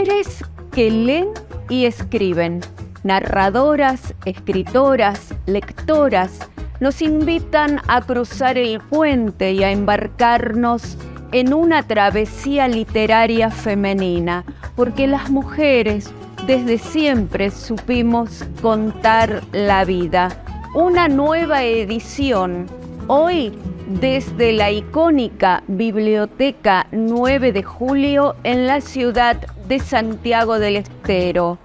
Mujeres que leen y escriben, narradoras, escritoras, lectoras, nos invitan a cruzar el puente y a embarcarnos en una travesía literaria femenina, porque las mujeres desde siempre supimos contar la vida. Una nueva edición, hoy desde la icónica Biblioteca 9 de Julio en la ciudad de Santiago del Estero.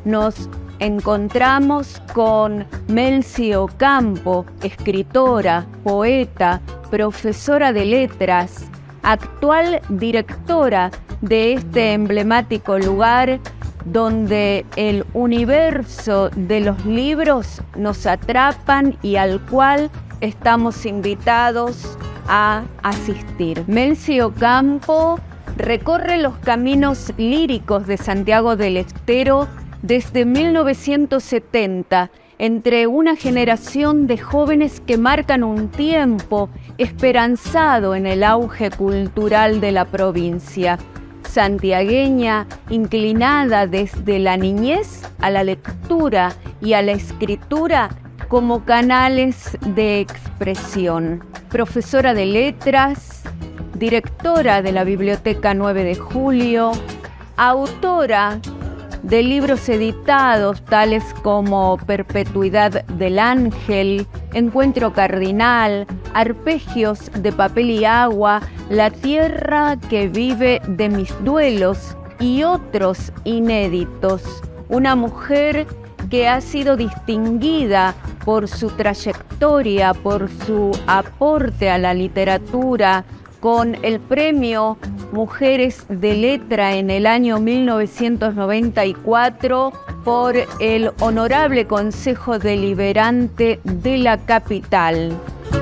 Nos encontramos con Melcy Ocampo, escritora, poeta, profesora de letras, actual directora de este emblemático lugar donde el universo de los libros nos atrapan y al cual estamos invitados a asistir. Melcy Ocampo recorre los caminos líricos de Santiago del Estero desde 1970, entre una generación de jóvenes que marcan un tiempo esperanzado en el auge cultural de la provincia. Santiagueña, inclinada desde la niñez a la lectura y a la escritura como canales de expresión. Profesora de letras, directora de la Biblioteca 9 de Julio, autora de libros editados tales como Perpetuidad del Ángel, Encuentro Cardinal, Arpegios de Papel y Agua, La Tierra que Vive de Mis Duelos y otros inéditos. Una mujer que ha sido distinguida por su trayectoria, por su aporte a la literatura, con el premio Mujeres de Letra en el año 1994 por el Honorable Consejo Deliberante de la capital.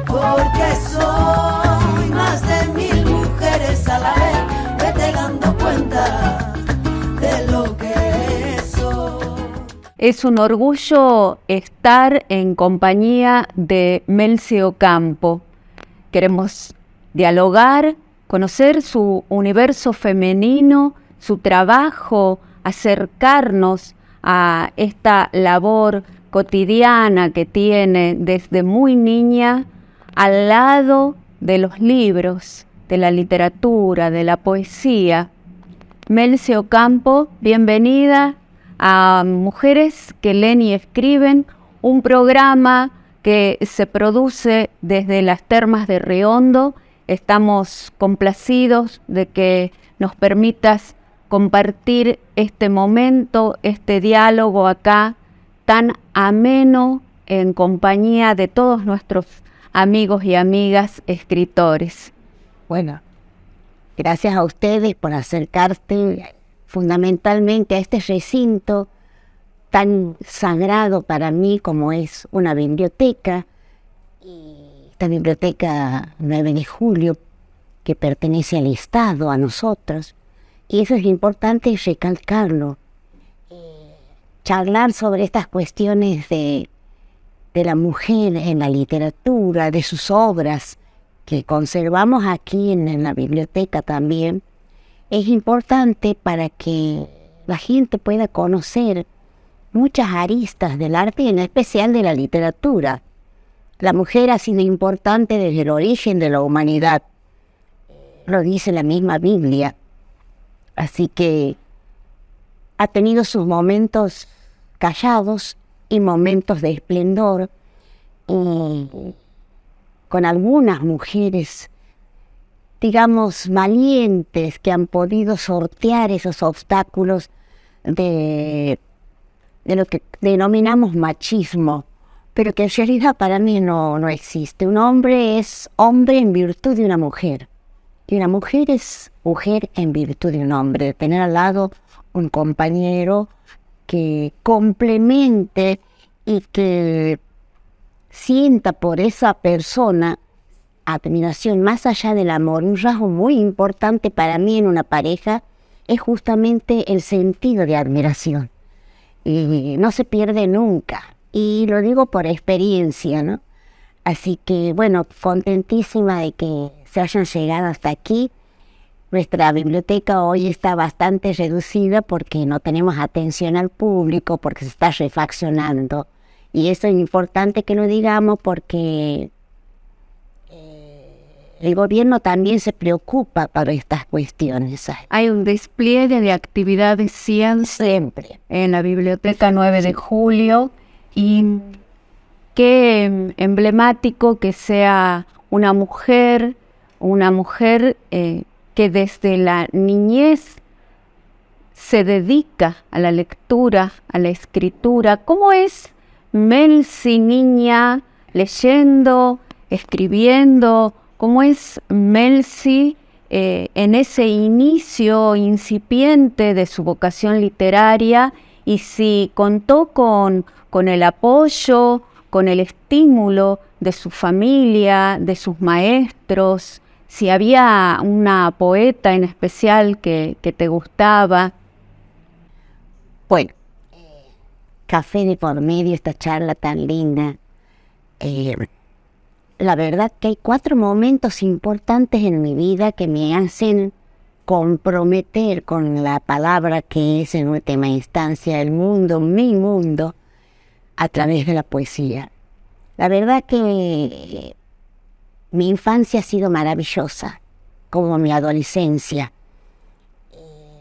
Porque soy más de 1000 mujeres a la vez, vete dando cuenta de lo que soy. Es un orgullo estar en compañía de Melcy Ocampo. Queremos dialogar, conocer su universo femenino, su trabajo, acercarnos a esta labor cotidiana que tiene desde muy niña al lado de los libros, de la literatura, de la poesía. Melcy Ocampo, bienvenida a Mujeres que leen y escriben, un programa que se produce desde las Termas de Riondo. Estamos complacidos de que nos permitas compartir este momento, este diálogo acá, tan ameno en compañía de todos nuestros amigos y amigas escritores. Bueno, gracias a ustedes por acercarte fundamentalmente a este recinto tan sagrado para mí como es una biblioteca. Esta Biblioteca 9 de Julio, que pertenece al Estado, a nosotros, y eso es importante recalcarlo. Charlar sobre estas cuestiones de la mujer en la literatura, de sus obras, que conservamos aquí en la biblioteca también, es importante para que la gente pueda conocer muchas aristas del arte y en especial de la literatura. La mujer ha sido importante desde el origen de la humanidad, lo dice la misma Biblia, así que ha tenido sus momentos callados y momentos de esplendor, y con algunas mujeres, digamos, valientes que han podido sortear esos obstáculos de lo que denominamos machismo, pero que en realidad para mí no existe. Un hombre es hombre en virtud de una mujer, y una mujer es mujer en virtud de un hombre, de tener al lado un compañero que complemente y que sienta por esa persona admiración más allá del amor. Un rasgo muy importante para mí en una pareja es justamente el sentido de admiración, y no se pierde nunca. Y lo digo por experiencia, ¿no? Así que, bueno, contentísima de que se hayan llegado hasta aquí. Nuestra biblioteca hoy está bastante reducida porque no tenemos atención al público, porque se está refaccionando. Y eso es importante que lo digamos porque el gobierno también se preocupa para estas cuestiones. Hay un despliegue de actividades Siempre. en la Biblioteca 9 de Julio y qué emblemático que sea una mujer que desde la niñez se dedica a la lectura, a la escritura. ¿Cómo es Melcy niña leyendo, escribiendo? ¿Cómo es Melcy en ese inicio incipiente de su vocación literaria? Y si contó con el apoyo, con el estímulo de su familia, de sus maestros, si había una poeta en especial que te gustaba. Bueno, café de por medio, esta charla tan linda. La verdad que hay 4 momentos importantes en mi vida que me hacen comprometer con la palabra que es en última instancia el mundo, mi mundo, a través de la poesía. La verdad que mi infancia ha sido maravillosa, como mi adolescencia.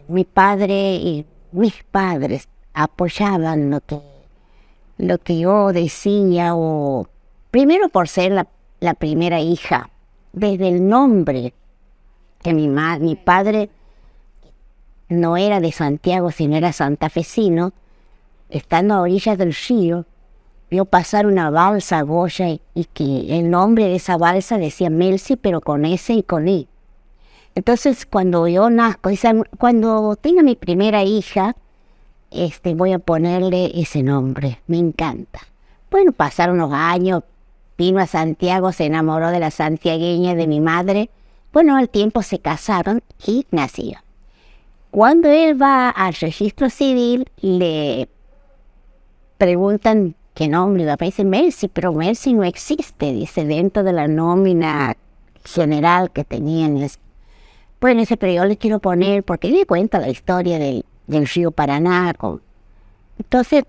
Mi padre y mis padres apoyaban lo que yo decía, o primero por ser la primera hija, desde el nombre, que mi padre no era de Santiago, sino era santafesino, estando a orillas del río, vio pasar una balsa Goya y que el nombre de esa balsa decía Melcy, pero con S y con I. Entonces, cuando yo nazco, cuando tenga mi primera hija, voy a ponerle ese nombre, me encanta. Bueno, pasaron unos años, vino a Santiago, se enamoró de la santiagueña de mi madre. Bueno, al tiempo se casaron y nació. Cuando él va al registro civil, le preguntan qué nombre, le aparece Melcy, pero Melcy no existe, dice, dentro de la nómina general que tenían. Bueno, dice, pero yo le quiero poner, porque le cuenta la historia del río Paraná. Entonces,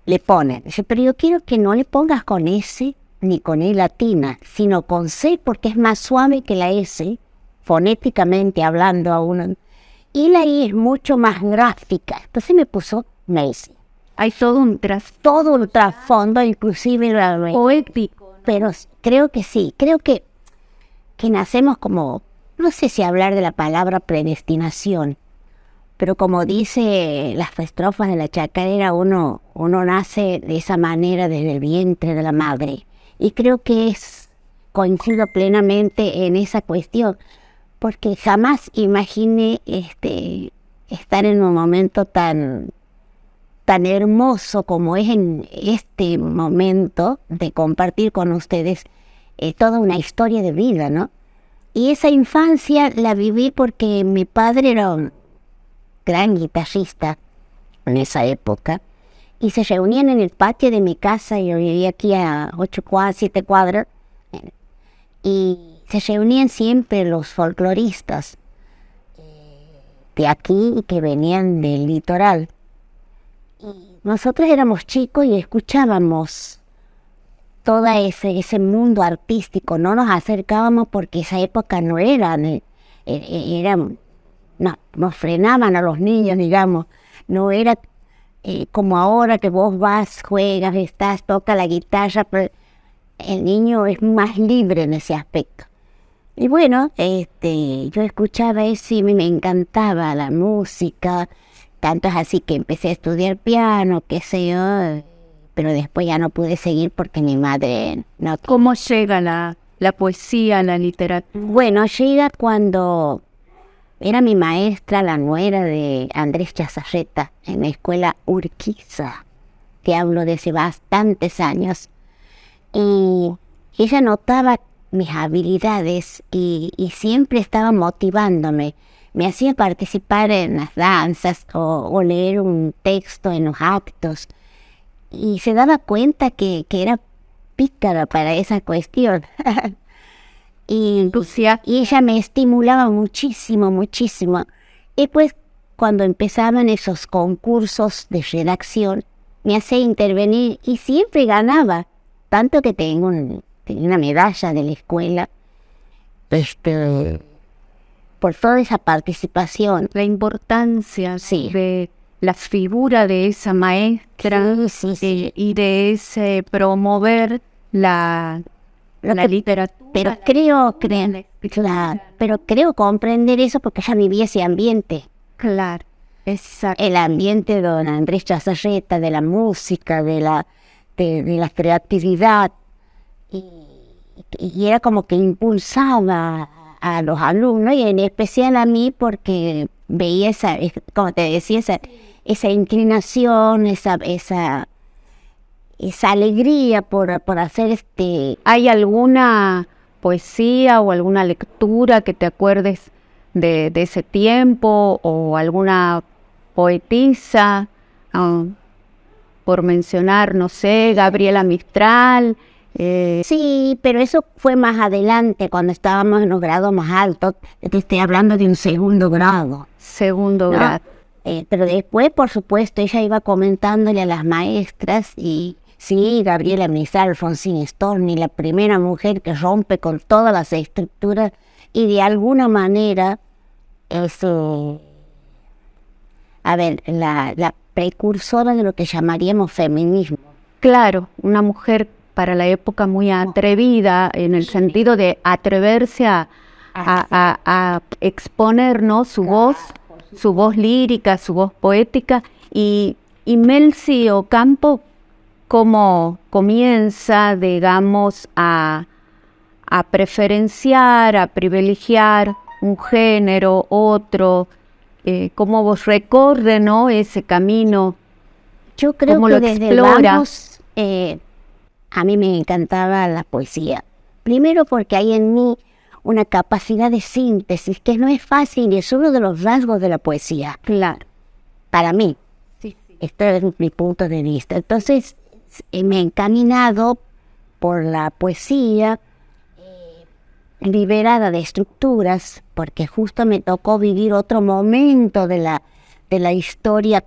le ponen, dice, pero yo quiero que no le pongas con S ni con E latina, sino con C, porque es más suave que la S, fonéticamente hablando a uno. Y la I es mucho más gráfica. Entonces me puso Melcy. Hay todo un trasfondo, inclusive poético, ¿no? Pero creo que sí, creo que nacemos como, no sé si hablar de la palabra predestinación, pero como dice las estrofas de la chacarera, uno nace de esa manera desde el vientre de la madre. Y creo que coincido plenamente en esa cuestión, porque jamás imaginé estar en un momento tan hermoso como es en este momento de compartir con ustedes toda una historia de vida, ¿no? Y esa infancia la viví porque mi padre era un gran guitarrista en esa época y se reunían en el patio de mi casa. Yo vivía aquí a 7 cuadras y se reunían siempre los folcloristas de aquí y que venían del litoral. Y nosotros éramos chicos y escuchábamos todo ese mundo artístico. No nos acercábamos porque esa época no nos frenaban a los niños, digamos. No era como ahora que vos vas, juegas, toca la guitarra, pero el niño es más libre en ese aspecto. Y bueno, yo escuchaba eso y me encantaba la música. Tanto es así que empecé a estudiar piano, qué sé yo, pero después ya no pude seguir porque mi madre no. ¿Cómo llega la poesía, la literatura? Bueno, llega cuando era mi maestra, la nuera de Andrés Chazarreta, en la escuela Urquiza, que hablo de hace bastantes años, y ella notaba mis habilidades y siempre estaba motivándome. Me hacía participar en las danzas o leer un texto en los actos. Y se daba cuenta que era pícara para esa cuestión. y entusiasta. y ella me estimulaba muchísimo, muchísimo. Y pues cuando empezaban esos concursos de redacción, me hacía intervenir y siempre ganaba, tanto que tenía una medalla de la escuela, por toda esa participación. La importancia Sí. de la figura de esa maestra Sí. y de ese promover la literatura. Pero creo comprender eso porque ya vivía ese ambiente. Claro, exacto. El ambiente de don Andrés Chazarreta, de la música, de la creatividad. Y era como que impulsaba a los alumnos y en especial a mí porque veía como te decía, esa inclinación, esa alegría por hacer ¿Hay alguna poesía o alguna lectura que te acuerdes de ese tiempo o alguna poetisa? Por mencionar, no sé, Gabriela Mistral. Sí, pero eso fue más adelante, cuando estábamos en los grados más altos. Te estoy hablando de un segundo grado. Segundo ¿No? grado. Pero después, por supuesto, ella iba comentándole a las maestras y sí, Gabriela Mistral, Alfonsín Storni, la primera mujer que rompe con todas las estructuras y de alguna manera la precursora de lo que llamaríamos feminismo. Claro, una mujer para la época muy atrevida en el sentido de atreverse a exponernos su voz lírica, su voz poética. Y Melcy Ocampo, ¿cómo comienza, digamos, a preferenciar, a privilegiar un género, otro? ¿Cómo vos recorre, ¿no?, ese camino? Yo creo ¿Cómo que lo desde explora? Vamos, a mí me encantaba la poesía. Primero porque hay en mí una capacidad de síntesis que no es fácil y es uno de los rasgos de la poesía. Claro. Para mí. Sí. Este es mi punto de vista. Entonces, me he encaminado por la poesía liberada de estructuras, porque justo me tocó vivir otro momento de la historia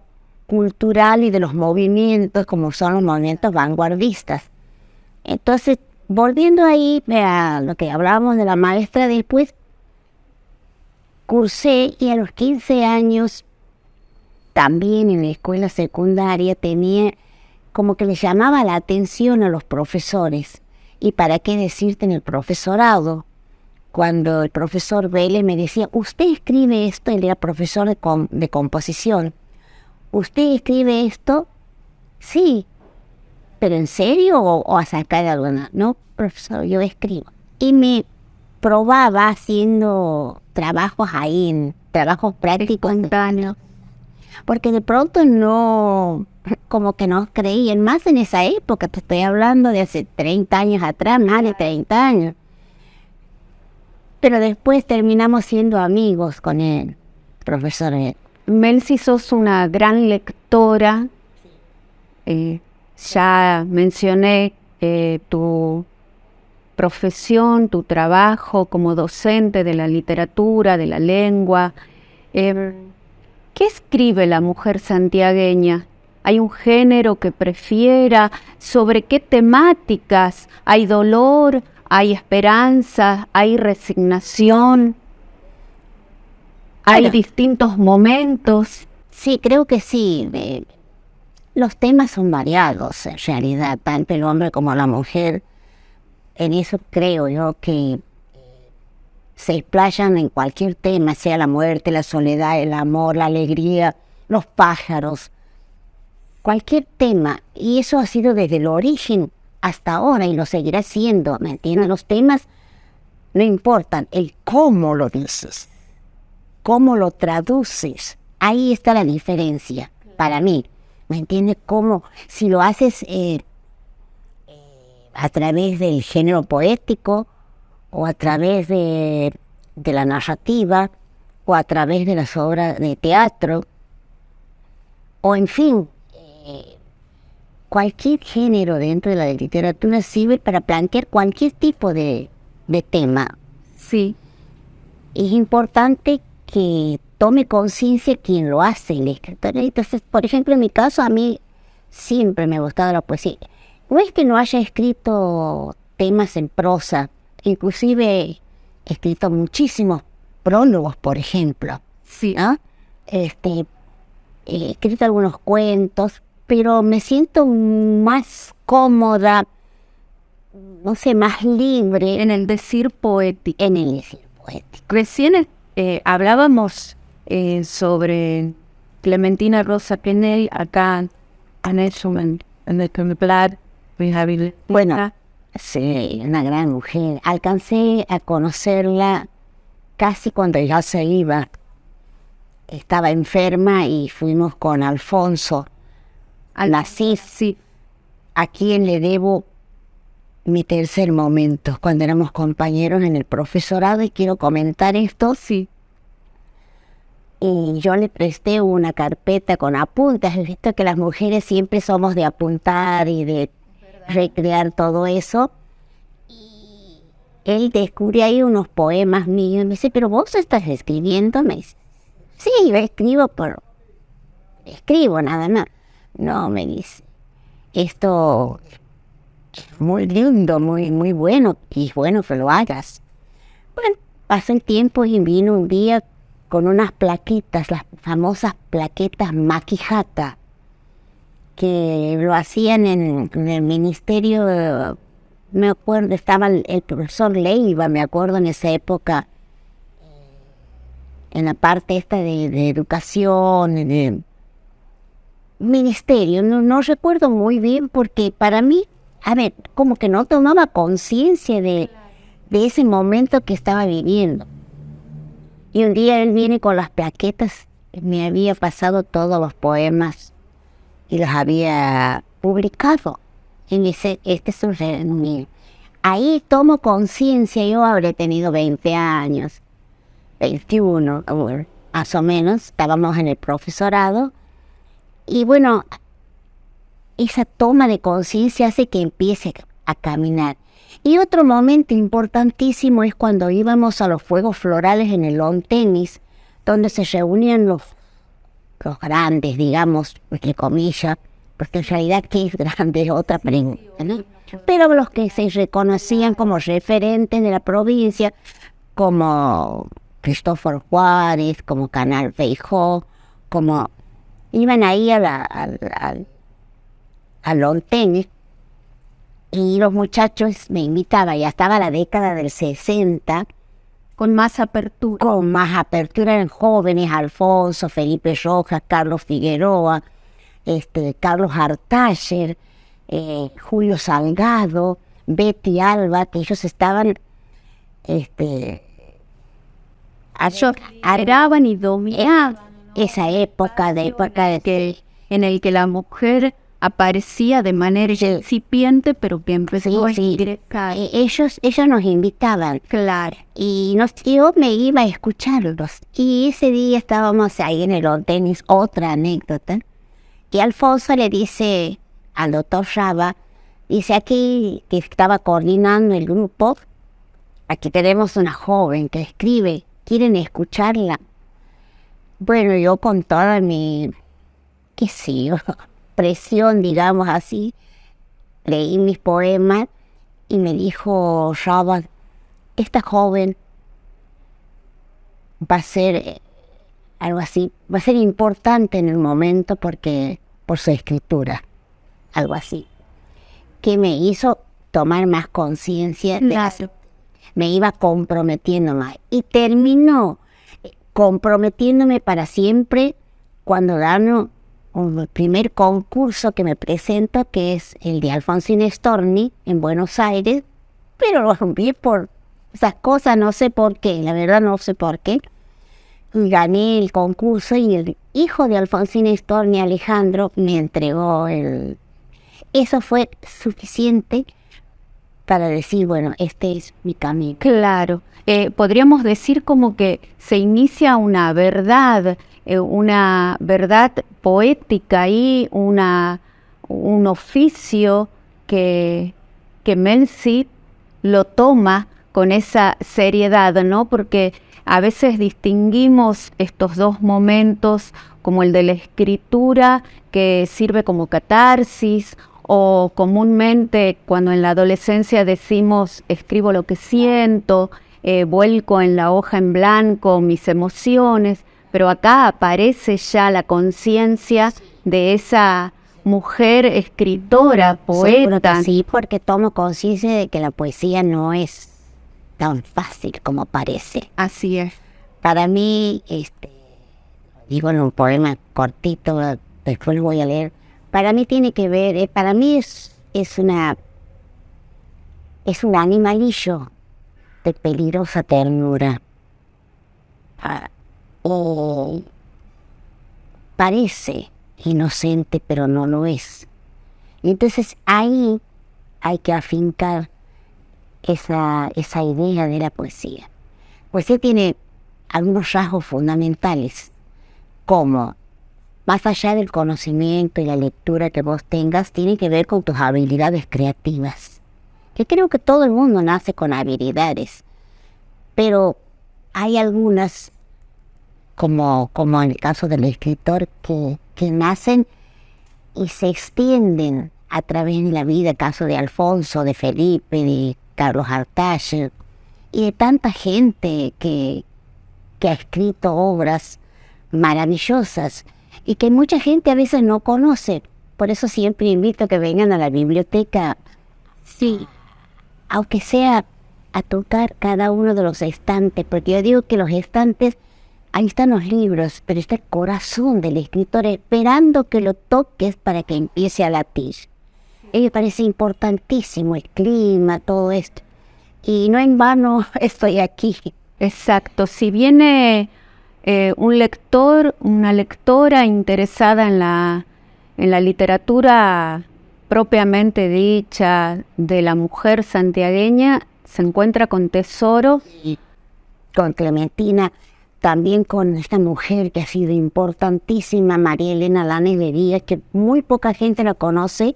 cultural y de los movimientos, como son los movimientos vanguardistas. Entonces, volviendo ahí a lo que hablábamos de la maestra, después cursé y a los 15 años, también en la escuela secundaria, tenía como que le llamaba la atención a los profesores. Y para qué decirte en el profesorado, cuando el profesor Vélez me decía, usted escribe esto, él era profesor de composición, ¿usted escribe esto? Sí, pero ¿en serio o a sacar de alguna? No, profesor, yo escribo. Y me probaba haciendo trabajos ahí, trabajos prácticos, porque de pronto no, como que no creían más en esa época. Te estoy hablando de hace 30 años atrás, más de 30 años. Pero después terminamos siendo amigos con el profesor. Melcy, sos una gran lectora. Ya mencioné tu profesión, tu trabajo como docente de la literatura, de la lengua. ¿Qué escribe la mujer santiagueña? ¿Hay un género que prefiera? ¿Sobre qué temáticas? ¿Hay dolor? ¿Hay esperanza? ¿Hay resignación? ¿Hay distintos momentos? Sí, creo que sí. Los temas son variados, en realidad, tanto el hombre como la mujer. En eso creo yo que se explayan en cualquier tema, sea la muerte, la soledad, el amor, la alegría, los pájaros, cualquier tema. Y eso ha sido desde el origen hasta ahora y lo seguirá siendo, ¿me entiendes? Los temas no importan, el cómo lo dices, cómo lo traduces, ahí está la diferencia para mí, ¿me entiendes? Cómo, si lo haces a través del género poético, o a través de la narrativa, o a través de las obras de teatro, o en fin, cualquier género dentro de la literatura sirve para plantear cualquier tipo de tema. Sí, es importante que tome conciencia quien lo hace, el escritor. Entonces, por ejemplo, en mi caso, a mí siempre me ha gustado la poesía. No es que no haya escrito temas en prosa, inclusive he escrito muchísimos prólogos, por ejemplo, sí. ¿no? He escrito algunos cuentos, pero me siento más cómoda, no sé, más libre En el decir poético. en el decir poético. Recién hablábamos sobre Clementina Rosa Kennedy acá en el Blad. Bueno, sí, una gran mujer. Alcancé a conocerla casi cuando ya se iba. Estaba enferma y fuimos con Alfonso Nasif, sí, a quien le debo mi tercer momento, cuando éramos compañeros en el profesorado, y quiero comentar esto. sí, Y yo le presté una carpeta con apuntes. He visto que las mujeres siempre somos de apuntar y de recrear todo eso. Y él descubrió ahí unos poemas míos. Me dice, ¿pero vos estás escribiendo? Me dice, sí, yo escribo, pero escribo nada más. No, me dice, esto es muy lindo, muy bueno, y es bueno que lo hagas. Bueno, pasó el tiempo y vino un día con unas plaquetas, las famosas plaquetas Makihata, que lo hacían en el ministerio. Me acuerdo, estaba el profesor Leiva, me acuerdo en esa época, en la parte esta de educación, de ministerio, no recuerdo muy bien, porque para mí, a ver, como que no tomaba conciencia de ese momento que estaba viviendo. Y un día él viene con las plaquetas, me había pasado todos los poemas y los había publicado. Y me dice, este es un regalo mío. Ahí tomo conciencia, yo habré tenido 20 años, 21, más o menos, estábamos en el profesorado. Y bueno, esa toma de conciencia hace que empiece a caminar. Y otro momento importantísimo es cuando íbamos a los Juegos Florales en el lawn tenis, donde se reunían los grandes, digamos, entre comillas, porque en realidad qué es grande es otra pregunta, ¿no? Pero los que se reconocían como referentes de la provincia, como Cristóforo Juárez, como Canal Feijó, como iban ahí al lawn tenis. Y los muchachos me invitaban, ya estaba la década del 60, con más apertura. Con más apertura, eran jóvenes, Alfonso, Felipe Rojas, Carlos Figueroa, Carlos Hartacher, Julio Salgado, Betty Alba, que ellos estaban Araban y dominaban esa época en el que la mujer aparecía de manera incipiente, pero que empezó a ingresar. Ellos nos invitaban. Claro. Y yo me iba a escucharlos. Y ese día estábamos ahí en el lawn tenis, otra anécdota, que Alfonso le dice al doctor Raba, dice, aquí que estaba coordinando el grupo, aquí tenemos una joven que escribe, ¿quieren escucharla? Bueno, yo con toda mi, qué sé yo, presión, digamos así, leí mis poemas y me dijo Raba, esta joven va a ser algo así, va a ser importante en el momento porque por su escritura, algo así, que me hizo tomar más conciencia de Claro. me iba comprometiendo más y terminó comprometiéndome para siempre cuando gano un primer concurso que me presento, que es el de Alfonsina Storni en Buenos Aires, pero lo rompí por esas cosas, no sé por qué, la verdad no sé por qué. Y gané el concurso y el hijo de Alfonsina Storni, Alejandro, me entregó Eso fue suficiente para decir, bueno, este es mi camino. Claro. Podríamos decir como que se inicia una verdad poética y un oficio que Melzi lo toma con esa seriedad, ¿no? Porque a veces distinguimos estos dos momentos como el de la escritura, que sirve como catarsis, o comúnmente cuando en la adolescencia decimos escribo lo que siento, vuelco en la hoja en blanco mis emociones, pero acá aparece ya la conciencia de esa mujer escritora, Seguro que poeta. sí, porque tomo conciencia de que la poesía no es tan fácil como parece. Así es. Para mí, digo en un poema cortito, después lo voy a leer. Para mí tiene que ver, para mí es un animalillo de peligrosa ternura. O parece inocente, pero no lo es. Y entonces ahí hay que afincar esa idea de la poesía. Poesía tiene algunos rasgos fundamentales, como, más allá del conocimiento y la lectura que vos tengas, tiene que ver con tus habilidades creativas. Que creo que todo el mundo nace con habilidades, pero hay algunas, como en el caso del escritor, que nacen y se extienden a través de la vida, el caso de Alfonso, de Felipe, de Carlos Artacho, y de tanta gente que ha escrito obras maravillosas y que mucha gente a veces no conoce. Por eso siempre invito a que vengan a la biblioteca, sí, aunque sea a tocar cada uno de los estantes, porque yo digo que los estantes, ahí están los libros, pero está el corazón del escritor esperando que lo toques para que empiece a latir. Y me parece importantísimo el clima, todo esto. Y no en vano estoy aquí. Exacto. Si viene un lector, una lectora interesada en la literatura propiamente dicha de la mujer santiagueña, se encuentra con tesoro. Y con Clementina, también con esta mujer que ha sido importantísima, María Elena Lanes de Díaz, que muy poca gente la conoce,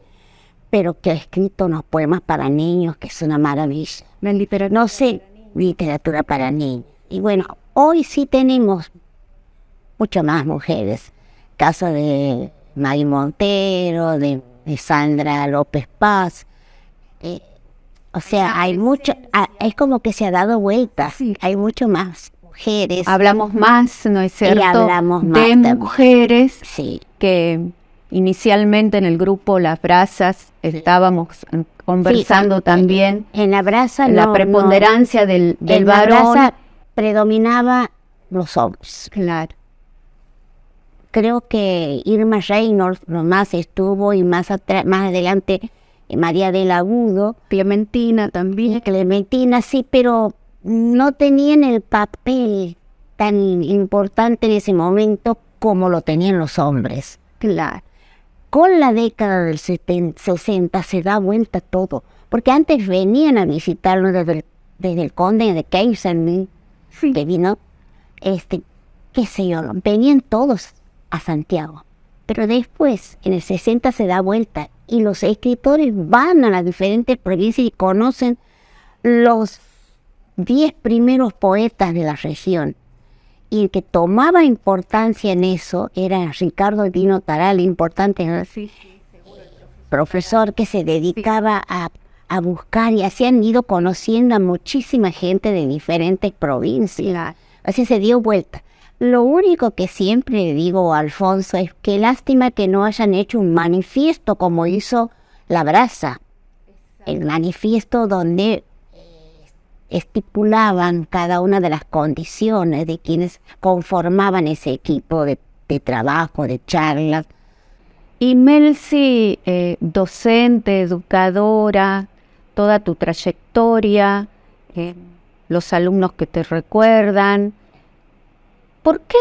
pero que ha escrito unos poemas para niños, que es una maravilla. No sé, literatura para niños. Y bueno, hoy sí tenemos muchas más mujeres. Caso de Maggie Montero, de Sandra López Paz. O sea, hay mucho, es como que se ha dado vuelta. Sí. Hay mucho más mujeres. Hablamos más, ¿no es cierto?, hablamos más de también. mujeres Sí. que inicialmente en el grupo Las Brasas estábamos conversando también En la brasa la preponderancia del en la varón. brasa predominaba los hombres. Claro. Creo que Irma Reynolds nomás estuvo, y más adelante María del Agudo, Clementina también. Clementina, sí, pero no tenían el papel tan importante en ese momento como lo tenían los hombres. Claro. Con la década del 60 se da vuelta todo, porque antes venían a visitarnos desde el conde de Kaiserman, que vino, qué sé yo, venían todos a Santiago. Pero después, en el 60 se da vuelta y los escritores van a las diferentes provincias y conocen los 10 primeros poetas de la región. Y el que tomaba importancia en eso era Ricardo Albino Taral, importante, ¿no? Sí. Profesor que se dedicaba a buscar, y así han ido conociendo a muchísima gente de diferentes provincias. Claro. Así se dio vuelta. Lo único que siempre le digo a Alfonso es que lástima que no hayan hecho un manifiesto como hizo La Brasa. El manifiesto donde estipulaban cada una de las condiciones de quienes conformaban ese equipo de trabajo, de charlas. Y Melcy, docente, educadora, toda tu trayectoria, los alumnos que te recuerdan, ¿por qué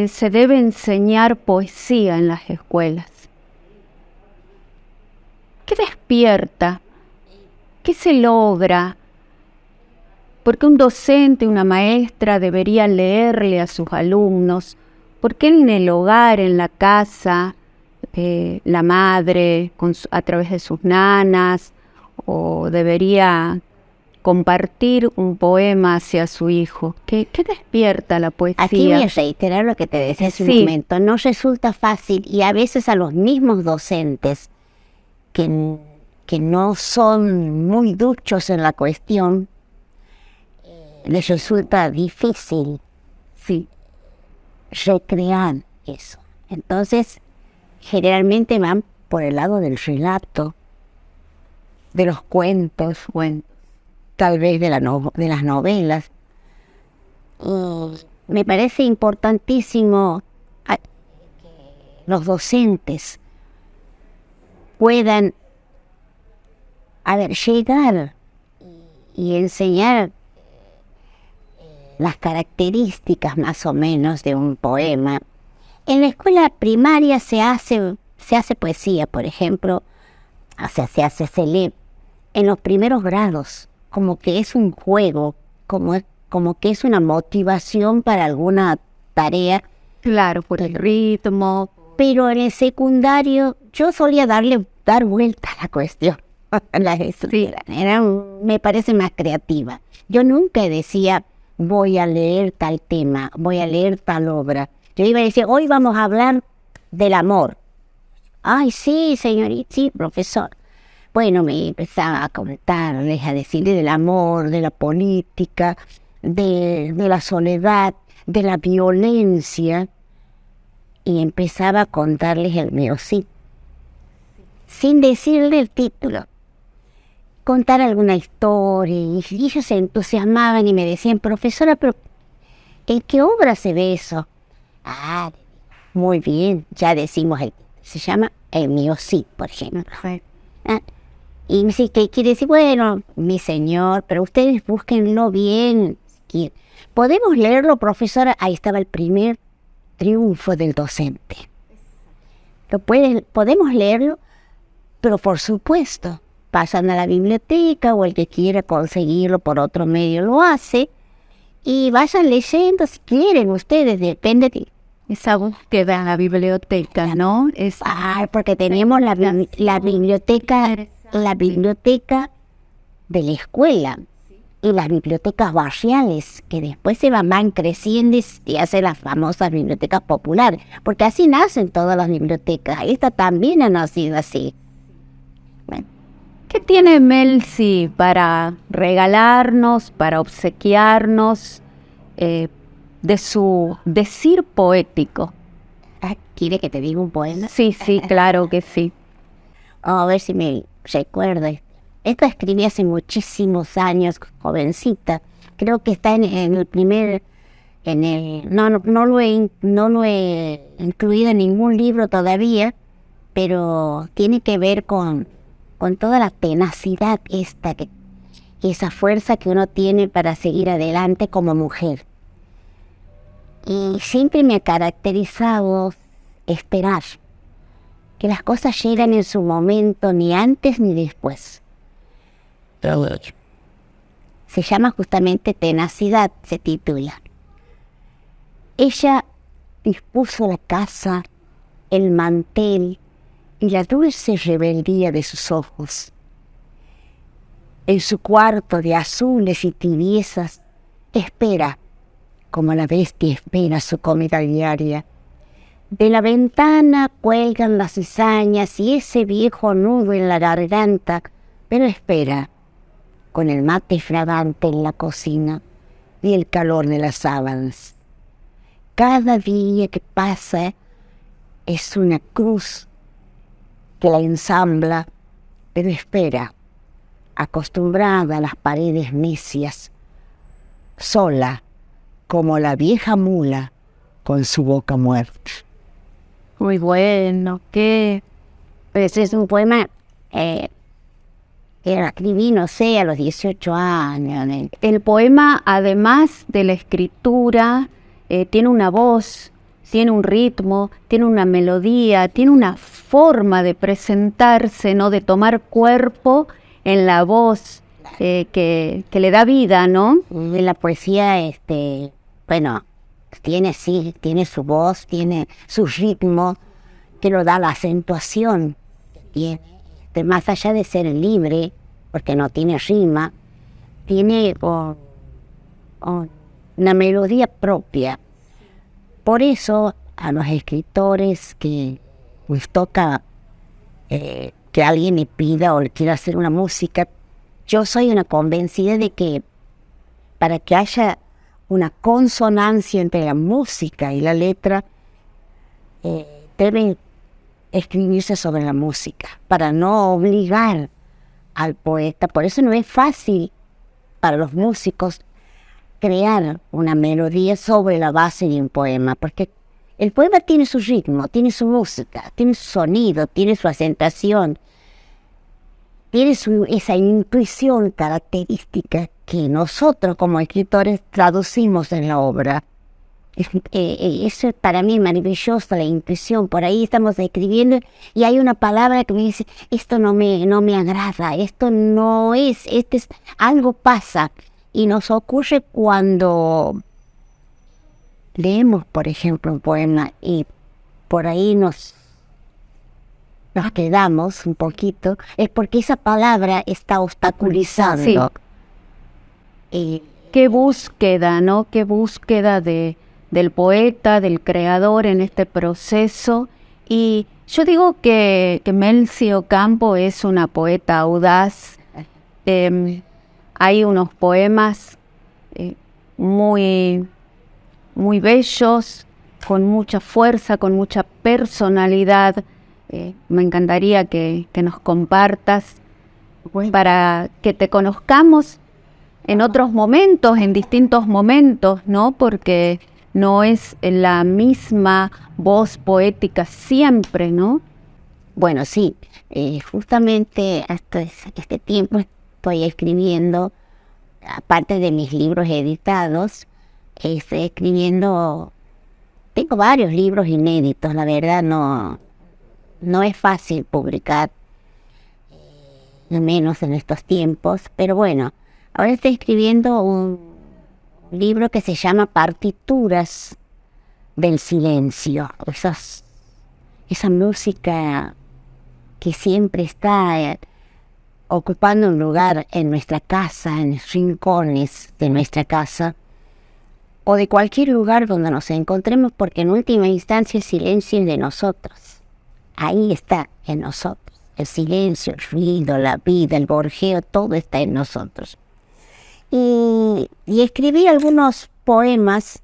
se debe enseñar poesía en las escuelas? ¿Qué despierta? ¿Qué se logra? ¿Por qué un docente, una maestra debería leerle a sus alumnos? ¿Por qué en el hogar, en la casa, la madre a través de sus nanas, o debería compartir un poema hacia su hijo? ¿Qué despierta la poesía? Aquí voy a reiterar lo que te decía hace un momento. No resulta fácil, y a veces a los mismos docentes que no son muy duchos en la cuestión, les resulta difícil recrear eso. Entonces, generalmente van por el lado del relato, de los cuentos, tal vez de las novelas. Y me parece importantísimo que los docentes puedan llegar y enseñar las características más o menos de un poema. En la escuela primaria se hace poesía, por ejemplo, se lee en los primeros grados, como que es un juego, como que es una motivación para alguna tarea. Claro, por el ritmo. Pero en el secundario yo solía dar vuelta a la cuestión. Me parece más creativa. Yo nunca decía, voy a leer tal tema, voy a leer tal obra. Yo iba a decir, hoy vamos a hablar del amor. Ay, sí, señorita, sí, profesor. Bueno, me empezaba a contarles, a decirles del amor, de la política, de la soledad, de la violencia, y empezaba a contarles el mío, sin decirle el título. Contar alguna historia, y ellos se entusiasmaban y me decían, profesora, pero ¿en qué obra se ve eso? Ah, muy bien, ya decimos el título. Se llama El mío sí, por ejemplo. Y me dice, ¿qué quiere decir? Bueno, mi señor, pero ustedes búsquenlo bien. ¿Podemos leerlo, profesora? Ahí estaba el primer triunfo del docente. Podemos leerlo, pero por supuesto, pasan a la biblioteca, o el que quiera conseguirlo por otro medio lo hace, y vayan leyendo si quieren ustedes, depende de esa búsqueda en la biblioteca, ¿no? Porque tenemos la biblioteca de la escuela y las bibliotecas barriales, que después van creciendo y hacen las famosas bibliotecas populares, porque así nacen todas las bibliotecas. Esta también ha nacido así. Bueno. ¿Qué tiene Melcy para regalarnos, para obsequiarnos de su decir poético? ¿Quiere que te diga un poema? Sí, claro que sí. A ver si me recuerdo. Esto escribí hace muchísimos años, jovencita. Creo que está en el primer, no lo he incluido en ningún libro todavía, pero tiene que ver con toda la tenacidad esa fuerza que uno tiene para seguir adelante como mujer. Y siempre me ha caracterizado esperar, que las cosas llegan en su momento, ni antes ni después. Se llama justamente Tenacidad, se titula. Ella dispuso la casa, el mantel y la dulce rebeldía de sus ojos. En su cuarto de azules y tibiezas, espera, como la bestia espera su comida diaria. De la ventana cuelgan las cizañas y ese viejo nudo en la garganta, pero espera, con el mate fragante en la cocina y el calor de las sábanas. Cada día que pasa es una cruz que la ensambla, pero espera, acostumbrada a las paredes necias, sola como la vieja mula con su boca muerta. Muy bueno, pues es un poema que escribí, no sé, a los 18 años. El poema, además de la escritura, tiene una voz, tiene un ritmo, tiene una melodía, tiene una forma de presentarse, ¿no? De tomar cuerpo en la voz que le da vida, ¿no? En la poesía, bueno, tiene su voz, tiene su ritmo, que lo da la acentuación. Más allá de ser libre, porque no tiene rima, tiene una melodía propia. Por eso a los escritores que les toca que alguien le pida o le quiera hacer una música, yo soy una convencida de que para que haya una consonancia entre la música y la letra, deben escribirse sobre la música, para no obligar al poeta. Por eso no es fácil para los músicos crear una melodía sobre la base de un poema, porque el poema tiene su ritmo, tiene su música, tiene su sonido, tiene su acentuación, tiene esa intuición característica que nosotros como escritores traducimos en la obra. Eso es para mí maravilloso, la intuición. Por ahí estamos escribiendo y hay una palabra que me dice, esto no me agrada, esto no es, algo pasa. Y nos ocurre cuando leemos, por ejemplo, un poema y por ahí nos quedamos un poquito, es porque esa palabra está obstaculizando. Sí. Qué búsqueda, ¿no? Qué búsqueda del poeta, del creador en este proceso. Y yo digo que Melcy Ocampo es una poeta audaz. Hay unos poemas muy, muy bellos, con mucha fuerza, con mucha personalidad. Me encantaría que nos compartas para que te conozcamos en otros momentos, en distintos momentos, ¿no? Porque no es la misma voz poética siempre, ¿no? Bueno, sí, justamente hasta este tiempo estoy escribiendo, aparte de mis libros editados, estoy escribiendo, tengo varios libros inéditos, la verdad no es fácil publicar, menos en estos tiempos, pero bueno, ahora estoy escribiendo un libro que se llama Partituras del Silencio, esa música que siempre está ocupando un lugar en nuestra casa, en los rincones de nuestra casa, o de cualquier lugar donde nos encontremos, porque en última instancia el silencio es de nosotros. Ahí está en nosotros. El silencio, el ruido, la vida, el gorjeo, todo está en nosotros. Y escribí algunos poemas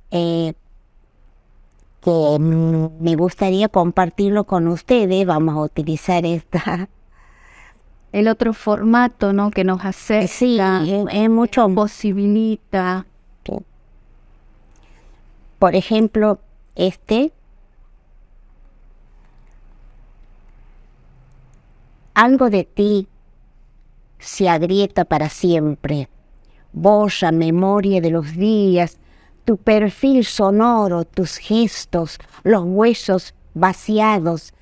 que me gustaría compartirlo con ustedes. Vamos a utilizar el otro formato, ¿no? Que nos acerca, sí, es mucho, posibilita. Por ejemplo, algo de ti se agrieta para siempre, borra memoria de los días, tu perfil sonoro, tus gestos, los huesos vaciados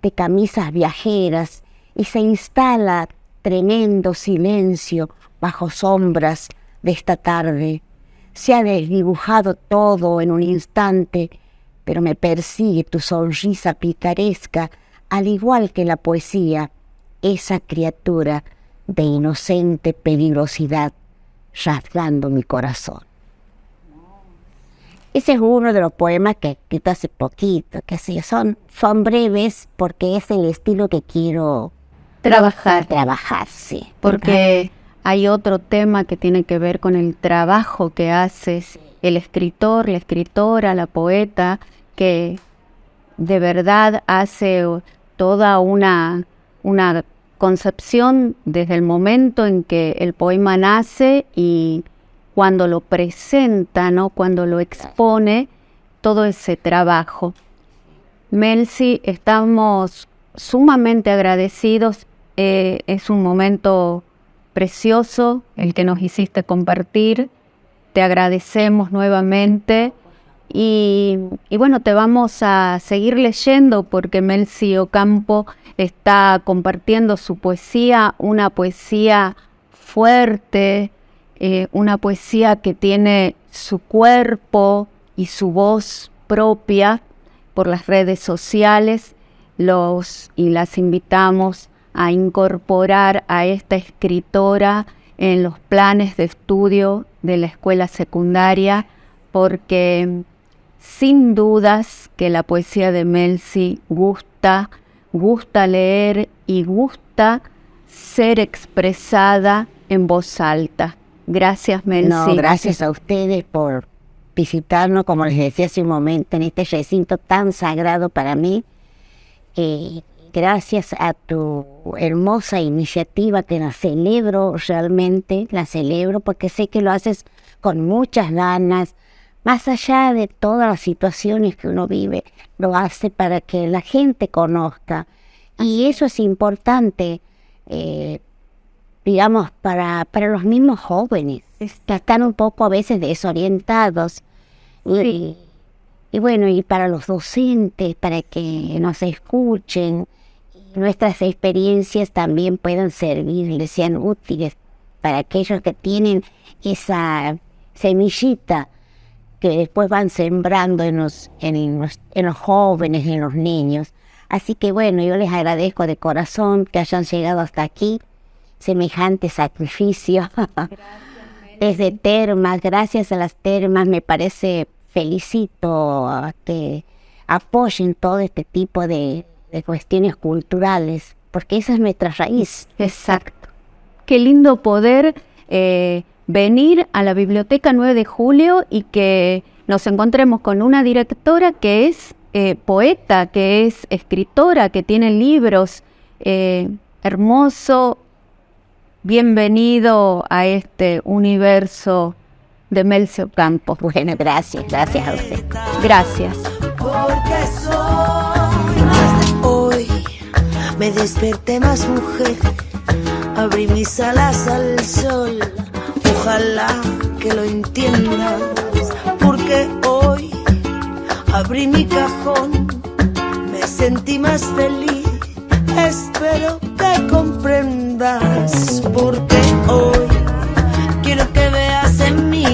de camisas viajeras, y se instala tremendo silencio bajo sombras de esta tarde. Se ha desdibujado todo en un instante, pero me persigue tu sonrisa picaresca, al igual que la poesía, esa criatura de inocente peligrosidad rasgando mi corazón. Ese es uno de los poemas que he escrito hace poquito, que sí, son breves porque es el estilo que quiero trabajar, sí. Porque hay otro tema que tiene que ver con el trabajo que haces, el escritor, la escritora, la poeta, que de verdad hace toda una concepción desde el momento en que el poema nace y cuando lo presenta, ¿no? Cuando lo expone, todo ese trabajo. Melcy, estamos sumamente agradecidos. Es un momento precioso el que nos hiciste compartir. Te agradecemos nuevamente. Y bueno, te vamos a seguir leyendo porque Melcy Ocampo está compartiendo su poesía, una poesía fuerte, una poesía que tiene su cuerpo y su voz propia por las redes sociales. Y las invitamos a incorporar a esta escritora en los planes de estudio de la escuela secundaria, porque sin dudas que la poesía de Melzi gusta leer y gusta ser expresada en voz alta. Gracias, Melzi. No, gracias a ustedes por visitarnos, como les decía hace un momento, en este recinto tan sagrado para mí. Gracias a tu hermosa iniciativa, que la celebro realmente, la celebro porque sé que lo haces con muchas ganas, más allá de todas las situaciones que uno vive, lo hace para que la gente conozca. Y eso es importante, digamos, para los mismos jóvenes, que están un poco a veces desorientados. Sí. Y bueno, y para los docentes, para que nos escuchen, nuestras experiencias también puedan servirles, sean útiles para aquellos que tienen esa semillita que después van sembrando en los jóvenes, en los niños. Así que bueno, yo les agradezco de corazón que hayan llegado hasta aquí, semejante sacrificio. Desde Termas, gracias a las Termas, me parece, felicito a que apoyen todo este tipo de cuestiones culturales, porque esa es nuestra raíz. Exacto. Qué lindo poder venir a la Biblioteca 9 de Julio y que nos encontremos con una directora que es poeta, que es escritora, que tiene libros. Hermoso. Bienvenido a este universo de Melzi Ocampo. Bueno, gracias a usted. Gracias. Porque soy más de hoy, me desperté más mujer, abrí mis alas al sol, ojalá que lo entiendas, porque hoy abrí mi cajón, me sentí más feliz, espero que comprendas, porque hoy quiero que veas en mí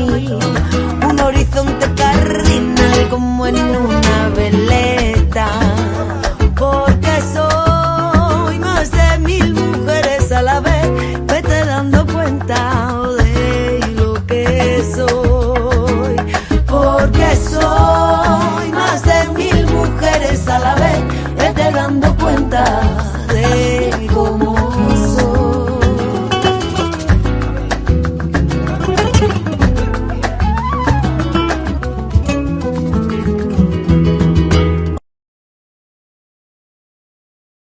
un horizonte cardinal como en